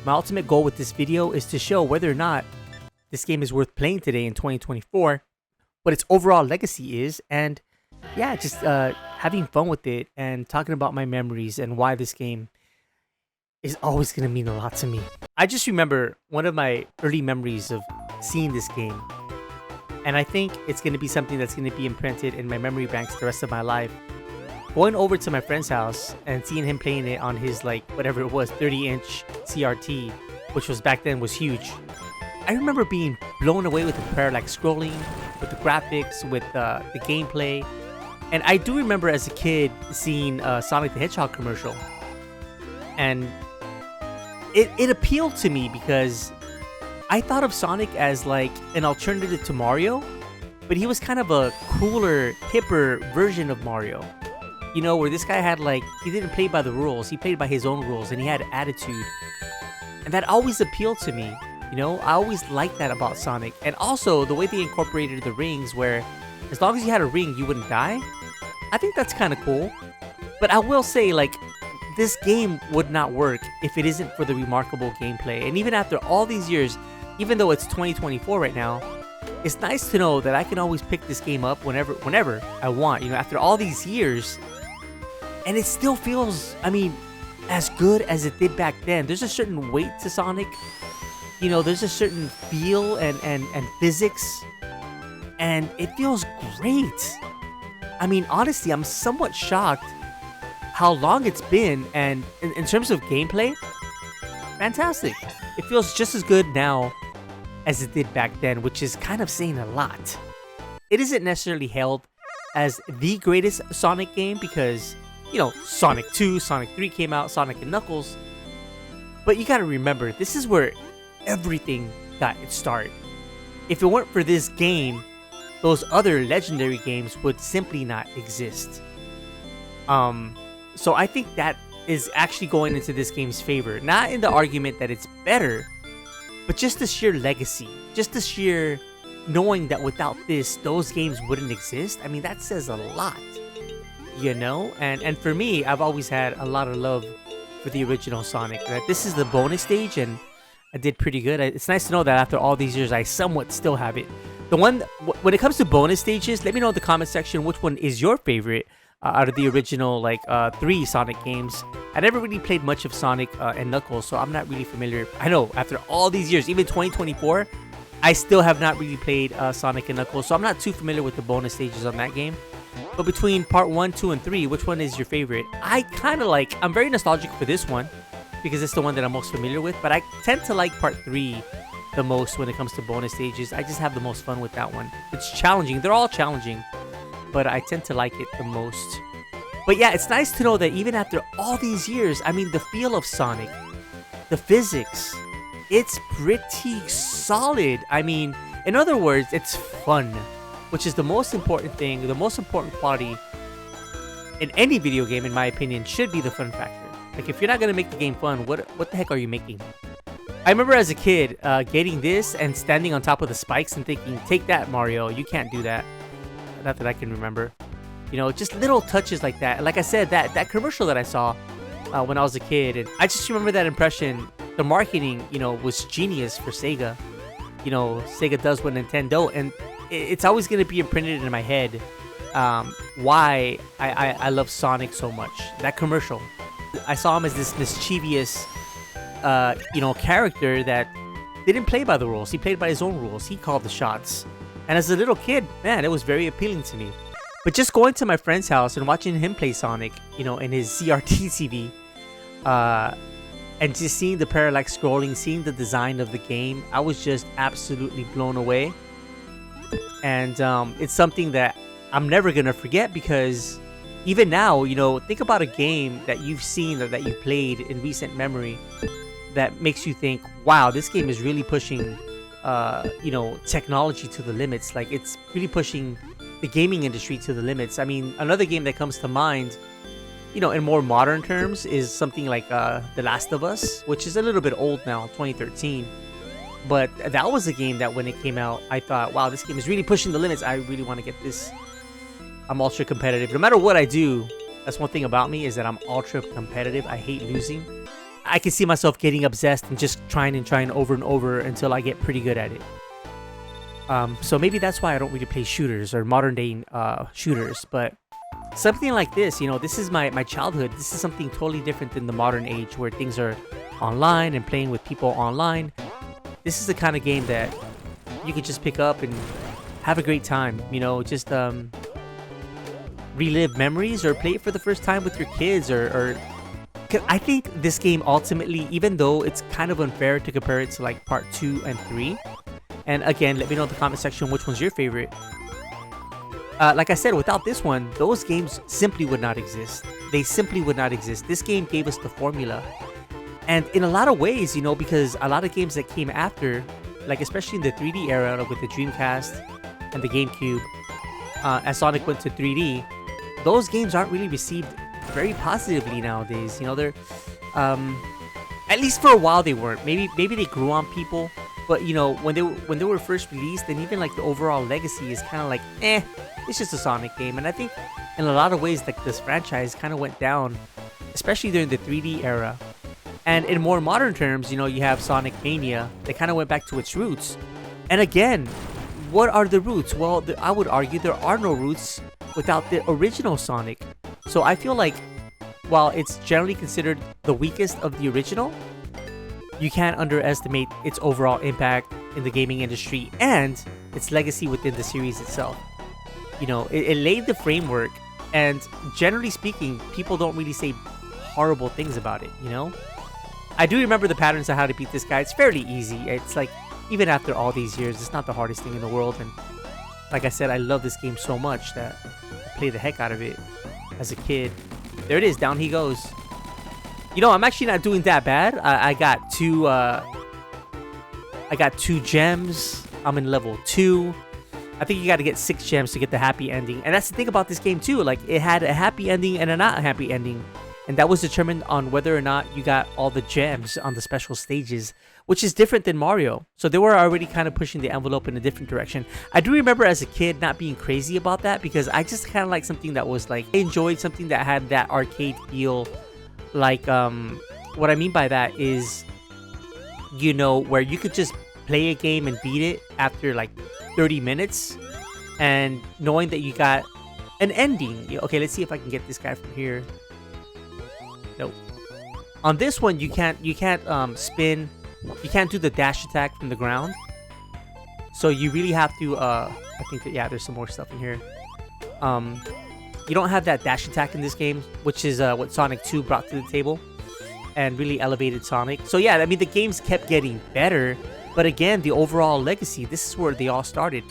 My ultimate goal with this video is to show whether or not this game is worth playing today in 2024, what its overall legacy is, and yeah, just having fun with it and talking about my memories and why this game is always going to mean a lot to me. I just remember one of my early memories of seeing this game, and I think it's going to be something that's going to be imprinted in my memory banks the rest of my life. Going over to my friend's house and seeing him playing it on his, like, whatever it was, 30-inch CRT, which was back then was huge. I remember being blown away with the parallax scrolling, with the graphics, with the gameplay. And I do remember as a kid seeing Sonic the Hedgehog commercial. And it appealed to me because I thought of Sonic as like an alternative to Mario, but he was kind of a cooler, hipper version of Mario. You know, where this guy had, like, he didn't play by the rules, he played by his own rules, and he had attitude. And that always appealed to me, you know? I always liked that about Sonic. And also, the way they incorporated the rings, where as long as you had a ring, you wouldn't die. I think that's kind of cool. But I will say, like, this game would not work if it isn't for the remarkable gameplay. And even after all these years, even though it's 2024 right now, it's nice to know that I can always pick this game up whenever I want, you know, after all these years. And it still feels, I mean, as good as it did back then. There's a certain weight to Sonic. You know, there's a certain feel and physics. And it feels great. I mean, honestly, I'm somewhat shocked how long it's been. And in terms of gameplay, fantastic. It feels just as good now as it did back then, which is kind of saying a lot. It isn't necessarily hailed as the greatest Sonic game because, you know, Sonic 2, Sonic 3 came out, Sonic and Knuckles. But you gotta remember, this is where everything got its start. If it weren't for this game, those other legendary games would simply not exist. So I think that is actually going into this game's favor. Not in the argument that it's better, but just the sheer legacy. Just the sheer knowing that without this, those games wouldn't exist. I mean, that says a lot. You know, and for me, I've always had a lot of love for the original Sonic. This is the bonus stage, and I did pretty good. It's nice to know that after all these years, I somewhat still have it. The one, when it comes to bonus stages, let me know in the comment section which one is your favorite out of the original, like, 3 Sonic games. I never really played much of Sonic and Knuckles, so I'm not really familiar. I know, after all these years, even 2024, I still have not really played Sonic and Knuckles, so I'm not too familiar with the bonus stages on that game. But between part 1, 2, and 3, which one is your favorite? I kind of like, I'm very nostalgic for this one because it's the one that I'm most familiar with, but I tend to like part 3 the most when it comes to bonus stages. I just have the most fun with that one. It's challenging. They're all challenging, but I tend to like it the most. But yeah, it's nice to know that even after all these years, I mean, the feel of Sonic, the physics, it's pretty solid. I mean, in other words, it's fun, which is the most important thing, the most important quality in any video game, in my opinion, should be the fun factor. Like, if you're not gonna make the game fun, what the heck are you making? I remember as a kid getting this and standing on top of the spikes and thinking, take that, Mario, you can't do that. Not that I can remember. You know, just little touches like that. Like I said, that commercial that I saw when I was a kid, and I just remember that impression. The marketing, you know, was genius for Sega. You know, Sega does what Nintendo, and it's always going to be imprinted in my head why I love Sonic so much. That commercial. I saw him as this mischievous, you know, character that didn't play by the rules. He played by his own rules. He called the shots. And as a little kid, man, it was very appealing to me. But just going to my friend's house and watching him play Sonic, you know, in his CRT TV, and just seeing the parallax scrolling, seeing the design of the game, I was just absolutely blown away. And it's something that I'm never going to forget because even now, you know, think about a game that you've seen or that you played in recent memory that makes you think, wow, this game is really pushing, you know, technology to the limits. Like, it's really pushing the gaming industry to the limits. I mean, another game that comes to mind, you know, in more modern terms is something like The Last of Us, which is a little bit old now, 2013. But that was a game that when it came out, I thought, wow, this game is really pushing the limits. I really want to get this. I'm ultra competitive. No matter what I do, that's one thing about me, is that I'm ultra competitive. I hate losing. I can see myself getting obsessed and just trying over and over until I get pretty good at it. So maybe that's why I don't really play shooters or modern day shooters. But something like this, you know, this is my childhood. This is something totally different than the modern age where things are online and playing with people online. This is the kind of game that you could just pick up and have a great time, you know, just relive memories or play it for the first time with your kids or cause I think this game ultimately, even though it's kind of unfair to compare it to like part 2 and 3, and again, let me know in the comment section which one's your favorite. Like I said, without this one, those games simply would not exist. They simply would not exist. This game gave us the formula. And in a lot of ways, you know, because a lot of games that came after, like especially in the 3D era, like with the Dreamcast and the GameCube, as Sonic went to 3D, those games aren't really received very positively nowadays. You know, they're, at least for a while they weren't. Maybe they grew on people, but you know, when they were first released, and even like the overall legacy is kind of like, it's just a Sonic game. And I think in a lot of ways, like this franchise kind of went down, especially during the 3D era. And in more modern terms, you know, you have Sonic Mania that kind of went back to its roots. And again, what are the roots? Well, I would argue there are no roots without the original Sonic. So I feel like while it's generally considered the weakest of the original, you can't underestimate its overall impact in the gaming industry and its legacy within the series itself. You know, it laid the framework, and generally speaking, people don't really say horrible things about it, you know? I do remember the patterns of how to beat this guy. It's fairly easy. It's like, even after all these years, it's not the hardest thing in the world. And like I said, I love this game so much that I play the heck out of it as a kid. There it is. Down he goes. You know, I'm actually not doing that bad. I got two gems. I'm in level 2. I think you got to get 6 gems to get the happy ending. And that's the thing about this game too. Like, it had a happy ending and a not happy ending. And that was determined on whether or not you got all the gems on the special stages, which is different than Mario. So they were already kind of pushing the envelope in a different direction. I do remember as a kid not being crazy about that, because I just kind of like something that was like, I enjoyed something that had that arcade feel. Like, what I mean by that is, you know, where you could just play a game and beat it after like 30 minutes and knowing that you got an ending. Okay, let's see if I can get this guy from here. Nope. On this one, you can't spin. You can't do the dash attack from the ground. So you really have to, I think that, yeah, there's some more stuff in here. You don't have that dash attack in this game, which is what Sonic 2 brought to the table and really elevated Sonic. So yeah, I mean, the games kept getting better, but again, the overall legacy, this is where they all started.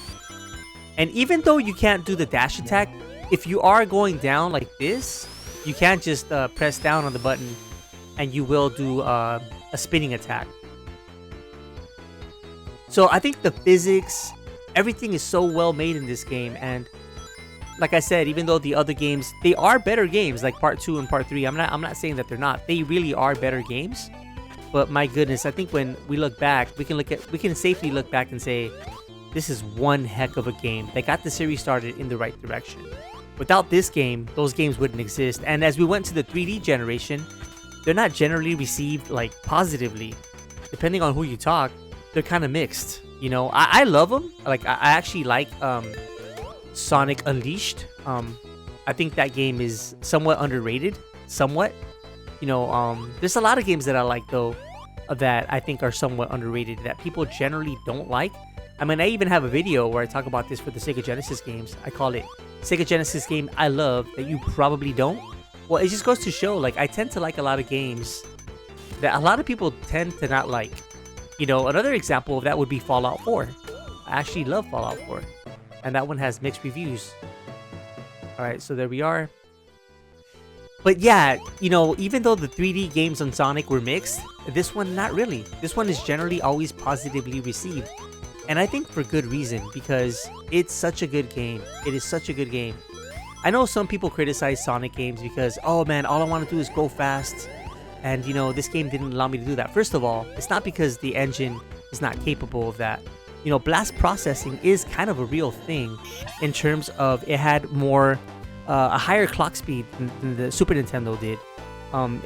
And even though you can't do the dash attack, if you are going down like this, you can't just press down on the button and you will do a spinning attack. So I think the physics, everything is so well made in this game. And like I said, even though the other games, they are better games, like part 2 and part 3. I'm not saying that they're not. They really are better games. But my goodness, I think when we look back, we can safely look back and say, this is one heck of a game that got the series started in the right direction. Without this game, those games wouldn't exist. And as we went to the 3D generation, they're not generally received like positively. Depending on who you talk, they're kind of mixed. You know, I love them. Like, I actually like Sonic Unleashed. I think that game is somewhat underrated. Somewhat. You know, there's a lot of games that I like, though, that I think are somewhat underrated, that people generally don't like. I mean, I even have a video where I talk about this for the Sega Genesis games. I call it Sega Genesis game I love that you probably don't. Well, it just goes to show, like, I tend to like a lot of games that a lot of people tend to not like. You know, another example of that would be Fallout 4. I actually love Fallout 4. And that one has mixed reviews. Alright, so there we are. But yeah, you know, even though the 3D games on Sonic were mixed, this one, not really. This one is generally always positively received. And I think for good reason, because it's such a good game. It is such a good game. I know some people criticize Sonic games because, oh man, all I want to do is go fast. And, you know, this game didn't allow me to do that. First of all, it's not because the engine is not capable of that. You know, blast processing is kind of a real thing in terms of it had more, a higher clock speed than the Super Nintendo did.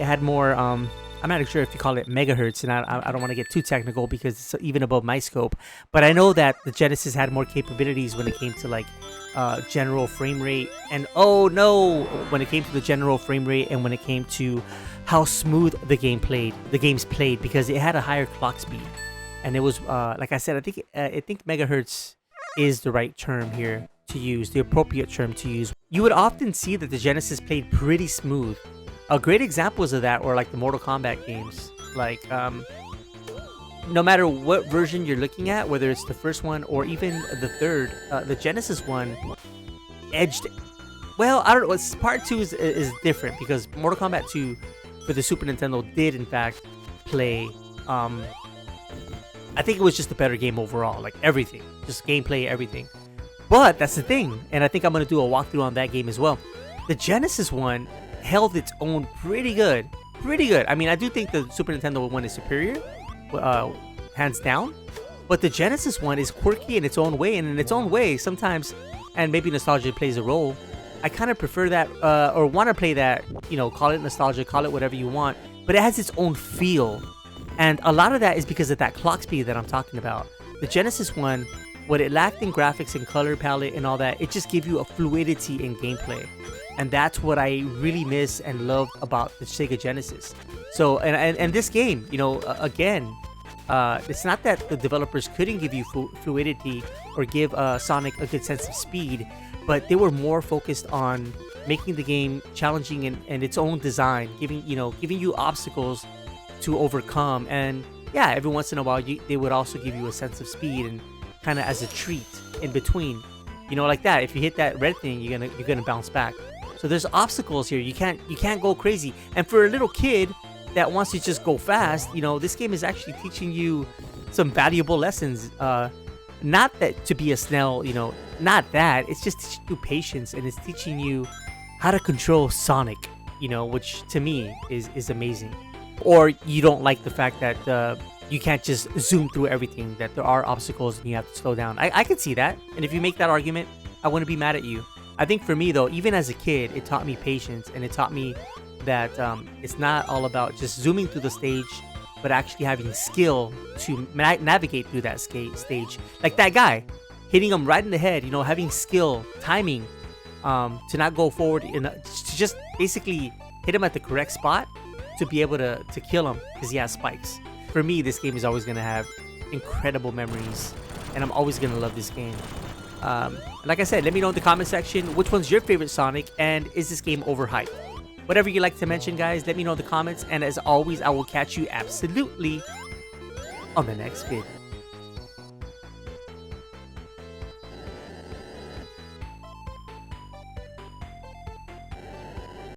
It had more, I I'm not sure if you call it megahertz, and I don't want to get too technical because it's even above my scope. But I know that the Genesis had more capabilities when it came to like general frame rate, and oh no, when it came to the general frame rate, and when it came to how smooth the games played, because it had a higher clock speed, and it was like I said, I think megahertz is the right term here to use, the appropriate term to use. You would often see that the Genesis played pretty smooth. Great examples of that were like the Mortal Kombat games. Like, no matter what version you're looking at, whether it's the first one or even the third, the Genesis one edged. Well, I don't know. Part 2 is different because Mortal Kombat 2 for the Super Nintendo did in fact play. I think it was just a better game overall, like everything, just gameplay, everything. But that's the thing, and I think I'm gonna do a walkthrough on that game as well. The Genesis one held its own pretty good. I mean, I do think the Super Nintendo one is superior, hands down. But the Genesis one is quirky in its own way, and in its own way, sometimes, and maybe nostalgia plays a role, I kind of prefer that, or want to play that, you know, call it nostalgia, call it whatever you want, but it has its own feel. And a lot of that is because of that clock speed that I'm talking about. The Genesis one, what it lacked in graphics and color palette and all that, it just gave you a fluidity in gameplay. And that's what I really miss and love about the Sega Genesis. So, and this game, you know, again, it's not that the developers couldn't give you fluidity or give Sonic a good sense of speed, but they were more focused on making the game challenging and its own design, giving you obstacles to overcome. And yeah, every once in a while, they would also give you a sense of speed and kind of as a treat in between, you know, like that. If you hit that red thing, you're gonna bounce back. So there's obstacles here. You can't go crazy. And for a little kid that wants to just go fast, you know, this game is actually teaching you some valuable lessons. Not that to be a snail, you know, not that. It's just teaching you patience, and it's teaching you how to control Sonic, you know, which to me is amazing. Or you don't like the fact that you can't just zoom through everything, that there are obstacles and you have to slow down. I can see that. And if you make that argument, I wouldn't be mad at you. I think for me though, even as a kid, it taught me patience, and it taught me that it's not all about just zooming through the stage, but actually having skill to navigate through that stage. Like that guy, hitting him right in the head, you know, having skill, timing, to not go forward, to just basically hit him at the correct spot to be able to kill him because he has spikes. For me, this game is always going to have incredible memories, and I'm always going to love this game. Like I said, let me know in the comment section which one's your favorite Sonic, and is this game overhyped? Whatever you like to mention, guys, let me know in the comments, and as always, I will catch you absolutely on the next vid.